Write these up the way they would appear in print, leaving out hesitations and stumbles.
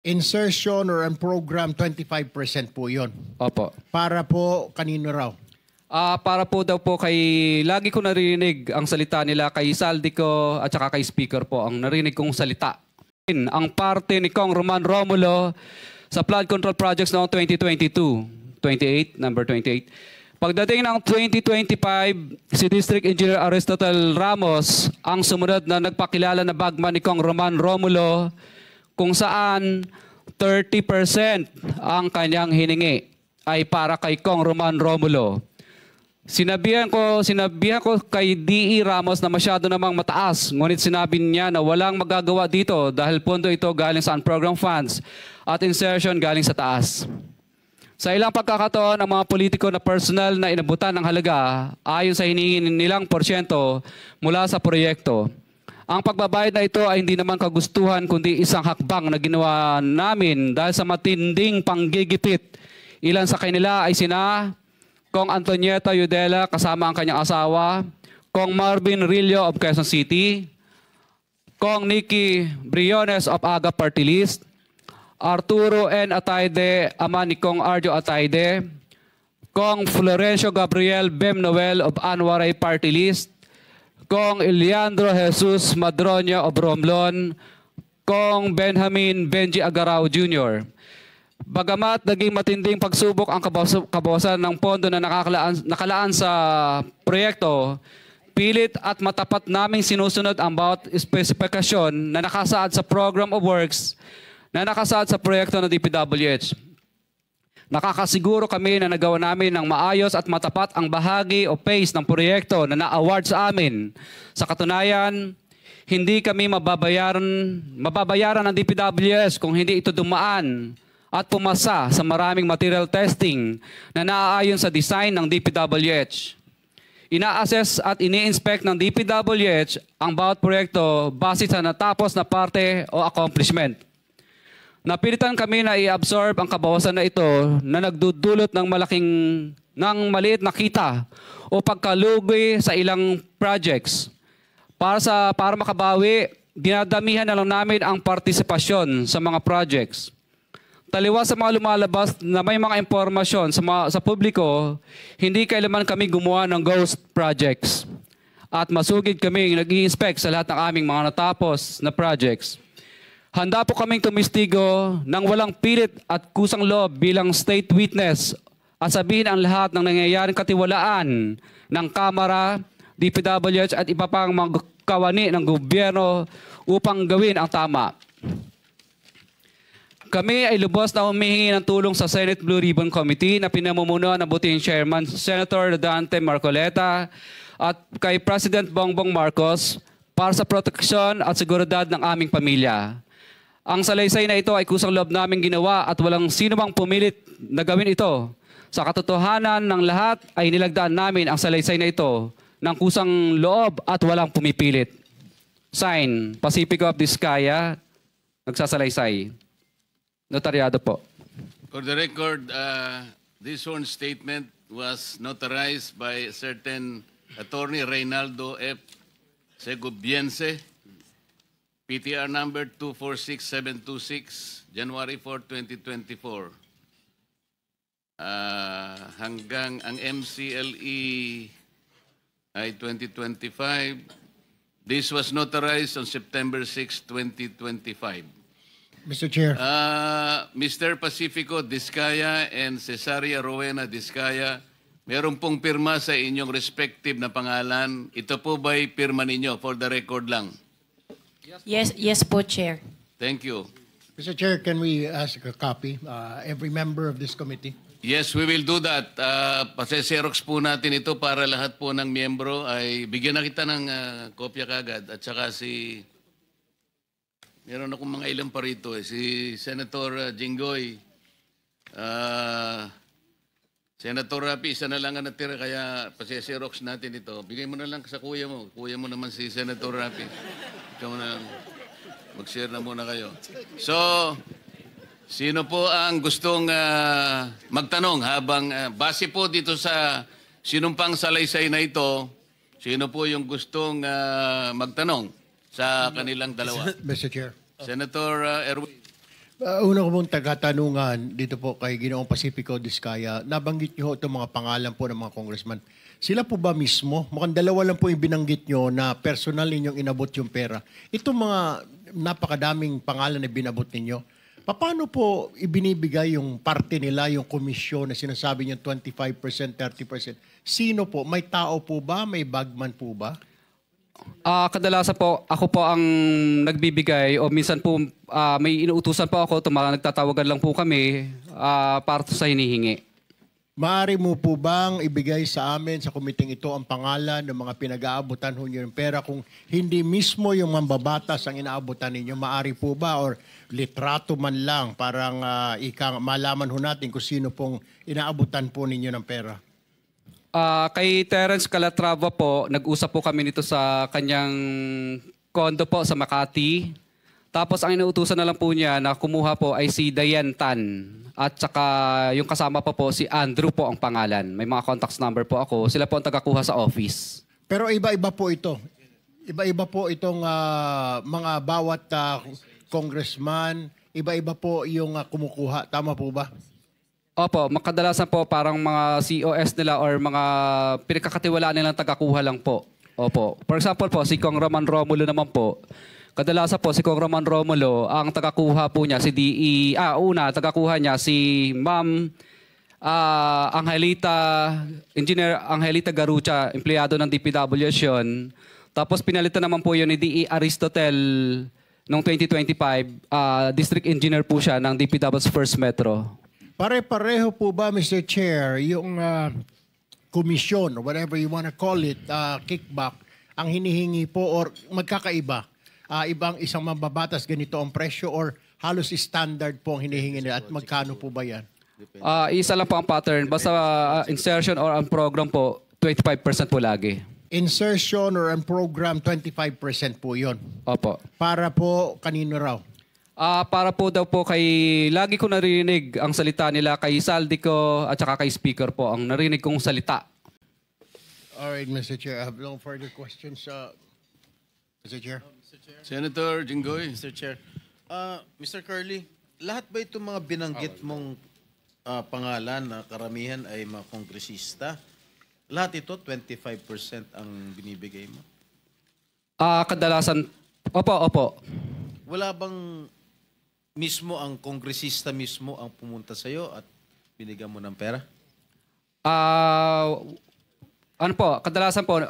insertion or ang program, 25% po yun. Opo. Para po kanino raw? Para po daw po kay, lagi ko narinig ang salita nila kay Saldico at saka kay Speaker po, ang narinig kong salita. Ang parte ni Kong Roman Romulo sa flood control projects noong 2022, number 28. Pagdating ng 2025, si District Engineer Aristotle Ramos ang sumunod na nagpakilala na bagman ni Kong Roman Romulo kung saan 30% ang kanyang hiningi ay para kay Kong Roman Romulo. Sinabihan ko kay D.E. Ramos na masyado namang mataas, ngunit sinabi niya na walang magagawa dito dahil pondo ito galing sa unprogrammed funds at insertion galing sa taas. Sa ilang pagkakataon, ang mga politiko na personal na inabutan ng halaga ayon sa hinihingi nilang porsyento mula sa proyekto. Ang pagbabayad na ito ay hindi naman kagustuhan kundi isang hakbang na ginawa namin dahil sa matinding panggigipit. Ilan sa kanila ay sina Kong Antonieta Yudela kasama ang kanyang asawa, Kong Marvin Rillo of Quezon City, Kong Nikki Briones of Aga Party List, Arturo N. Atayde, ama ni Kong Arjo Atayde, Kong Florencio Gabriel Bem Noel of Anwaray Party List, Kong Eliandro Jesus Madroña of Romblon, Kong Benjamin Benji Agarao Jr. Bagamat naging matinding pagsubok ang kabawasan ng pondo na nakalaan sa proyekto, pilit at matapat naming sinusunod ang bawat espesifikasyon na nakasaad sa Program of Works na nakasaad sa proyekto ng DPWH. Nakakasiguro kami na nagawa namin ng maayos at matapat ang bahagi o phase ng proyekto na na-award sa amin. Sa katunayan, hindi kami mababayaran ng DPWH kung hindi ito dumaan at pumasa sa maraming material testing na naaayon sa design ng DPWH. Ina-assess at ini-inspect ng DPWH ang bawat proyekto base sa natapos na parte o accomplishment. Napilitan kami na i-absorb ang kabawasan na ito na nagdudulot ng maliit na kita o pagkalugi sa ilang projects. Para makabawi, dinadamihan na lang namin ang partisipasyon sa mga projects. Taliwas sa mga lumalabas na may mga impormasyon sa publiko, hindi kailanman kami gumawa ng ghost projects. At masugid kami nag-i-inspect sa lahat ng aming mga natapos na projects. Handa po kaming tumistigo ng walang pilit at kusang loob bilang state witness at sabihin ang lahat ng nangyayaring katiwalaan ng Kamara, DPWH at iba pang mga kawani ng gobyerno upang gawin ang tama. Kami ay lubos na humihingi ng tulong sa Senate Blue Ribbon Committee na pinamumunuan ng buting Chairman Senator Dante Marcoleta at kay President Bongbong Marcos para sa proteksyon at seguridad ng aming pamilya. Ang salaysay na ito ay kusang loob naming ginawa at walang sino mang pumilit na gawin ito. Sa katotohanan ng lahat ay nilagdaan namin ang salaysay na ito ng kusang loob at walang pumipilit. Sign, Pacifico of Vizcaya, nagsasalaysay. Notaryado po. For the record, this sworn statement was notarized by a certain Attorney Reynaldo F. Segubiense, PTR number 246726, January 4, 2024. Hanggang ang MCLE ay 2025. This was notarized on September 6, 2025. Mr. Chair. Mr. Pacifico Vizcaya and Cesaria Rowena Vizcaya, meron pong pirma sa inyong respective na pangalan. Ito po ba'y pirma ninyo? For the record lang. Yes po, Chair. Thank you. Mr. Chair, can we ask a copy? Every member of this committee? Yes, we will do that. Pase-xerox po natin ito para lahat po ng miyembro ay bigyan na kita ng kopya kagad. At saka meron akong mga ilang pa rito. Si Senator Jinggoy, Senator Rapi, isa na lang ang natira kaya pase-xerox natin ito. Bigay mo na lang sa kuya mo. Kuya mo naman si Senator Rapi. Ikaw na lang. Mag-share na muna kayo. So, sino po ang gustong magtanong habang base po dito sa sinumpang salaysay na ito, sino po yung gustong magtanong sa kanilang dalawa? Mr. Chair. Senator Erwin. Una ko pong tagatanungan dito po kay Ginoong Pacifico Diskaya. Nabanggit niyo itong mga pangalan po ng mga congressman. Sila po ba mismo? Mukhang dalawa lang po yung binanggit niyo na personal ninyong inabot yung pera. Itong mga napakadaming pangalan na binabot ninyo, paano po ibinibigay yung parte nila, yung komisyon na sinasabi niyo 25%, 30%? Sino po? May tao po ba? May bagman po ba? Kadalasan po, ako po ang nagbibigay o minsan po may inuutusan po ako, nagtatawagan lang po kami para sa hinihingi. Maaari mo po bang ibigay sa amin sa komiting ito ang pangalan ng mga pinag-aabutan ho niyo ng pera kung hindi mismo yung mambabatas ang inaabutan ninyo? Maaari po ba or litrato man lang parang malaman ho natin kung sino pong inaabutan po ninyo ng pera? Kay Terence Calatrava po, nag-usap po kami nito sa kanyang condo po sa Makati. Tapos ang inuutusan na lang po niya na kumuha po ay si Diane Tan. At saka yung kasama pa po si Andrew po ang pangalan. May mga contacts number po ako. Sila po ang tagakuha sa office. Pero iba-iba po ito. Iba-iba po itong mga bawat congressman. Iba-iba po yung kumukuha. Tama po ba? Opo, makadalasan po parang mga COS nila or mga pinagkakatiwalaan nilang tagakuha lang po. Opo. For example po, si Kong Roman Romulo naman po. Kadalasan po si Kong Roman Romulo, ang tagakuha po niya si tagakuha niya si Ma'am Engineer Angelita Garucha, empleyado ng DPWH yun. Tapos pinalitan naman po yun ni DE Aristotel noong 2025. District Engineer po siya ng DPWH First Metro. Pare-pareho po ba, Mr. Chair, yung komisyon or whatever you want to call it, kickback, ang hinihingi po or magkakaiba? Ibang isang mambabatas ganito ang presyo or halos standard po ang hinihingi nila at magkano po ba yan? Isa lang po ang pattern. Basta insertion or ang program po, 25% po lagi. Insertion or ang program, 25% po yon. Opo. Para po kanino raw? Para po daw po lagi ko narinig ang salita nila kay Saldico at saka kay Speaker po, ang narinig kong salita. Alright, Mr. Chair. I have no further questions. Mr. Chair? Senator Jinggoy. Mr. Chair. Mr. Curly, lahat ba itong mga binanggit mong pangalan na karamihan ay mga kongresista? Lahat ito, 25% ang binibigay mo? Kadalasan, opo. Wala bang mismo ang kongresista mismo ang pumunta sa'yo at binigyan mo ng pera? Ano po, kadalasan po,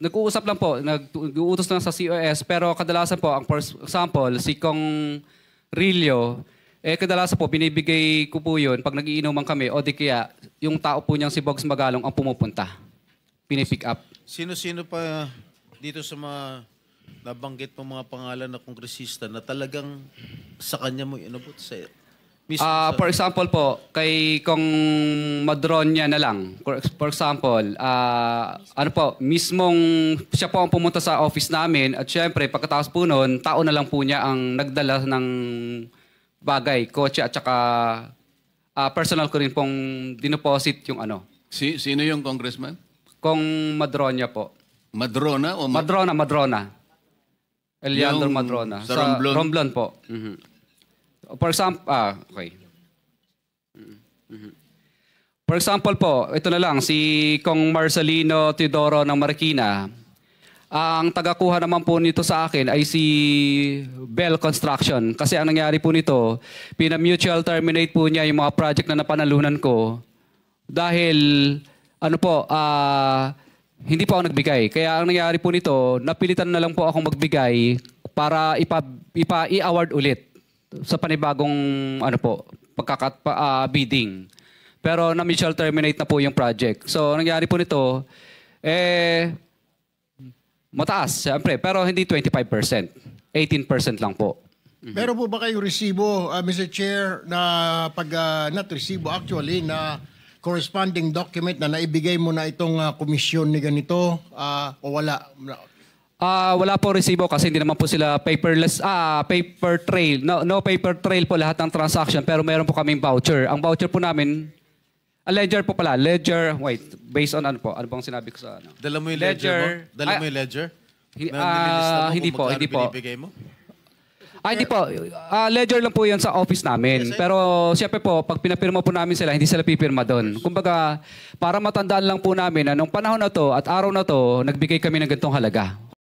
nag-uusap lang po, nag-uutos lang sa COS, pero kadalasan po, ang for example, si Kong Rillo, kadalasan po, binibigay ko po yun pag nagiinuman kami, o di kaya, yung tao po niyang si Bogs Magalong ang pumupunta. Pinipick up. Sino-sino pa dito sa mga nabanggit mo mga pangalan na kongresista na talagang sa kanya mo inabot sa mismo For example po, kay Kong Madronya na lang. For example, mismong siya po ang pumunta sa office namin at syempre pagkatapos po noon, tao na lang po niya ang nagdala ng bagay, kotse at saka personal ko rin pong dinoposit yung ano. Sino yung congressman? Kong Madronya po. Madrona o Madrona. Eliandro Yung Madrona. sa Romblon? Romblon po. Mhm. For example, okay. For example po, ito na lang, si Kong Marcelino Teodoro ng Marikina. Ang tagakuha naman po nito sa akin ay si Bell Construction. Kasi ang nangyari po nito, pina-mutual terminate po niya yung mga project na napanalunan ko. Dahil, hindi po ako nagbigay. Kaya ang nangyari po nito, napilitan na lang po akong magbigay para i-award ulit sa panibagong bidding. Pero na-mutual terminate na po yung project. So, ang nangyari po nito, mataas, siyempre. Pero hindi 25%. 18% lang po. Meron po ba kayong resibo, Mr. Chair, na not resibo actually, na corresponding document na naibigay mo na itong komisyon ni ganito o wala? Wala po resibo kasi hindi naman po sila paperless, paper trail. No paper trail po lahat ng transaction pero meron po kaming voucher. Ang voucher po namin, ledger po pala. Ledger, based on ano po? Ano bang sinabi ko sa ano? Dala mo yung ledger mo? Dala mo yung ledger? Na nililista mo hindi kung po. binibigay mo? Hindi po. Ledger lang po yan sa office namin. Pero siyempre po, pag pinapirma po namin sila, hindi sila pipirma doon. Kumbaga, para matandaan lang po namin na nung panahon na to at araw na to, nagbigay kami ng ganitong halaga.